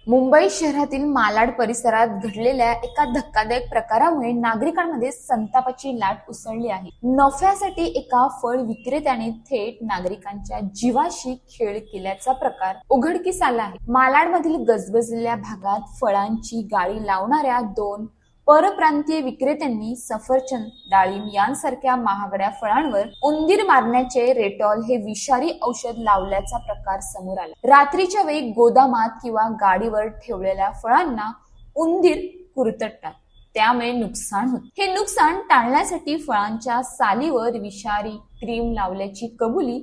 मुंबई शहरातील मालाड परिसरात घडलेल्या एका धक्कादायक प्रकारामुळे नागरिकांमध्ये संतापाची लाट उसळली आहे। नफ्यासाठी एका फळ विक्रेत्याने थेट नागरिकांच्या जीवाशी खेळ केल्याचा प्रकार उघडकीस आला आहे। मालाडमधील गजबजलेल्या भागात फळांची गाडी लावणाऱ्या दोन परप्रांतीय विक्रेत्यांनी सफरचंद, डाळिंब यांसारख्या महागड्या फळांवर उंदीर मारण्याचे रेटॉल हे विषारी औषध लावल्याचा प्रकार समोर आला। रात्रीच्या वेळी गोदामात किंवा गाडीवर ठेवलेल्या फळांना उंदीर कुरतडतात, त्यामुळे नुकसान होते। हे नुकसान टाळण्यासाठी फळांच्या सालीवर विषारी क्रीम लावल्याची कबुली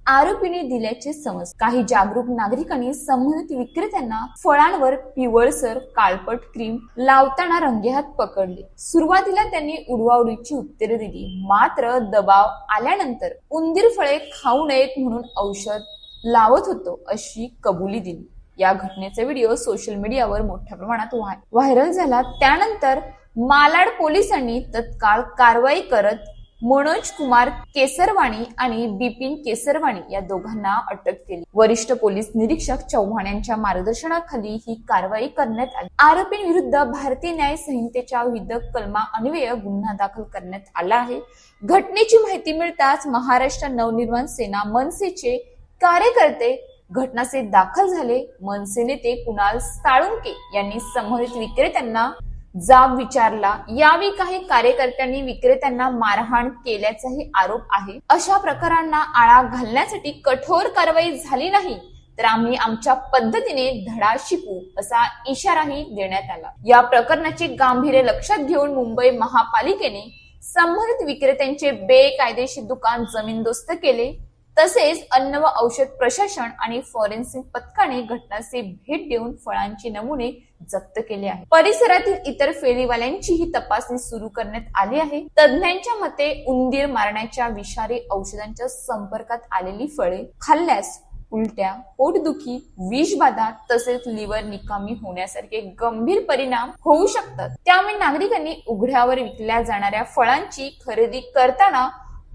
आरोपीने दिल्याचे समज। काही जागरूक नागरिकांनी संबंधित विक्रेत्यांना फळांवर पिवळसर काळपट क्रीम लावताना रंगेहात पकडले। सुरुवातीला त्यांनी उडवाउडवीची उत्तरे दिली, मात्र दबाव आल्यानंतर उंदीर फळे खाऊ नयेत म्हणून औषध लावत होतो अशी कबुली दिली। या घटनेचा व्हिडिओ सोशल मीडियावर मोठ्या प्रमाणात व्हायरल झाला। त्यानंतर मालाड पोलिसांनी तत्काळ कारवाई करत मनोज कुमार केसरवाणी आणि बिपिन केसरवाणी या दोघांना अटक केली। वरिष्ठ पोलीस निरीक्षक चव्हाण यांच्या मार्गदर्शनाखाली ही कारवाई करण्यात आली। आरोपींविरुद्ध भारतीय न्याय संहितेच्या विविध कलमान्वये गुन्हा दाखल करण्यात आला आहे। घटनेची माहिती मिळताच महाराष्ट्र नवनिर्माण सेना मनसेचे कार्यकर्ते घटनास्थळी दाखल झाले। मनसे नेते कुणाल साळुंके यांनी संबंधित विक्रेत्यांना जाब विचारला। यावेळी काही कार्यकर्त्यांनी विक्रेत्यांना मारहाण केल्याचाही आरोप आहे। अशा प्रकारांना आळा घालण्यासाठी कठोर कारवाई झाली नाही तर आम्ही आमच्या पद्धतीने धडा शिकू असा इशाराही देण्यात आला। या प्रकरणाचे गांभीर्य लक्षात घेऊन मुंबई महापालिकेने संबंधित विक्रेत्यांचे बेकायदेशीर दुकान जमीनदोस्त केले। तसेच अन्न व औषध प्रशासन आणि फॉरेन्सिक पथकाने घटनास्थळी भेट देऊन फळांचे नमुने जप्त केले आहेत। परिसरातील इतर फेरीवाल्यांचीही तपासणी सुरू करण्यात आली आहे। तज्ञांच्या मते उंदीर मारण्याच्या विषारी औषधांच्या संपर्कात आलेली फळे खाल्ल्यास उलट्या, पोटदुखी, विषबाधा तसेच लिव्हर निकामी होण्यासारखे गंभीर परिणाम होऊ शकतात। त्यामुळे नागरिकांनी उघड्यावर विकल्या जाणाऱ्या फळांची खरेदी करताना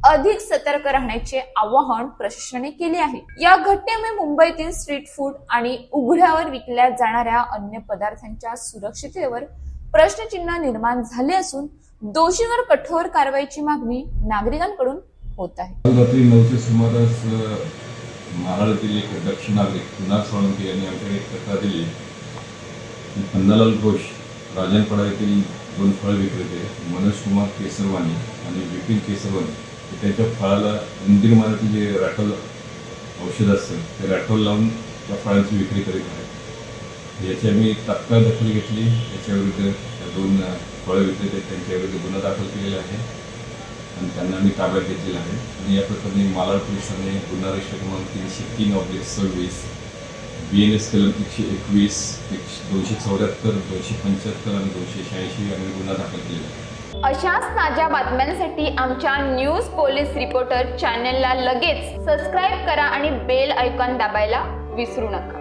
अधिक सतर्क राहण्याचे आवाहन प्रशासनाने केले आहे। या घटनेमुळे मुंबईतील स्ट्रीट फूड आणि उघड्यावर विकल्या जाणाऱ्या अन्य पदार्थांच्या सुरक्षिततेवर प्रश्नचिन्ह निर्माण झाले असून दोषींवर कठोर कारवाईची मागणी नागरिकांकडून होत आहे। रात्री 9च्या सुमारास महाराष्ट्रातील एक दक्ष नागरिक कुणाल साळुंके यांनी आमच्याकडे तक्रार दिली। पन्नालाल घोष राजनपाडा येथील दोन फळ विक्रेते मनोज कुमार केसरवाणी आणि बिपिन केसरवाणी त्यांच्या फळाला उंदीर मारण्याचे जे रॅटॉल औषध असतं ते रॅटॉल लावून त्या फळांची विक्री करीत आहेत। याची आम्ही तात्काळ दखल घेतली। याच्याविरुद्ध त्या दोन फळ विक्रेते त्यांच्याविरुद्ध गुन्हा दाखल केलेला आहे आणि त्यांना आम्ही ताब्यात घेतलेला आहे। आणि या प्रकरणी मालाड पोलिसांनी गुन्हा रजिस्टर क्रमांक 303/26 BNS कलम 121, 274, 275 आणि 286 आम्ही गुन्हा दाखल केलेला आहे। अशाच ताज्या बातम्यांसाठी आमच्या न्यूज पोलीस रिपोर्टर चॅनलला लगेच सबस्क्राईब करा आणि बेल आयकॉन दाबायला विसरू नका।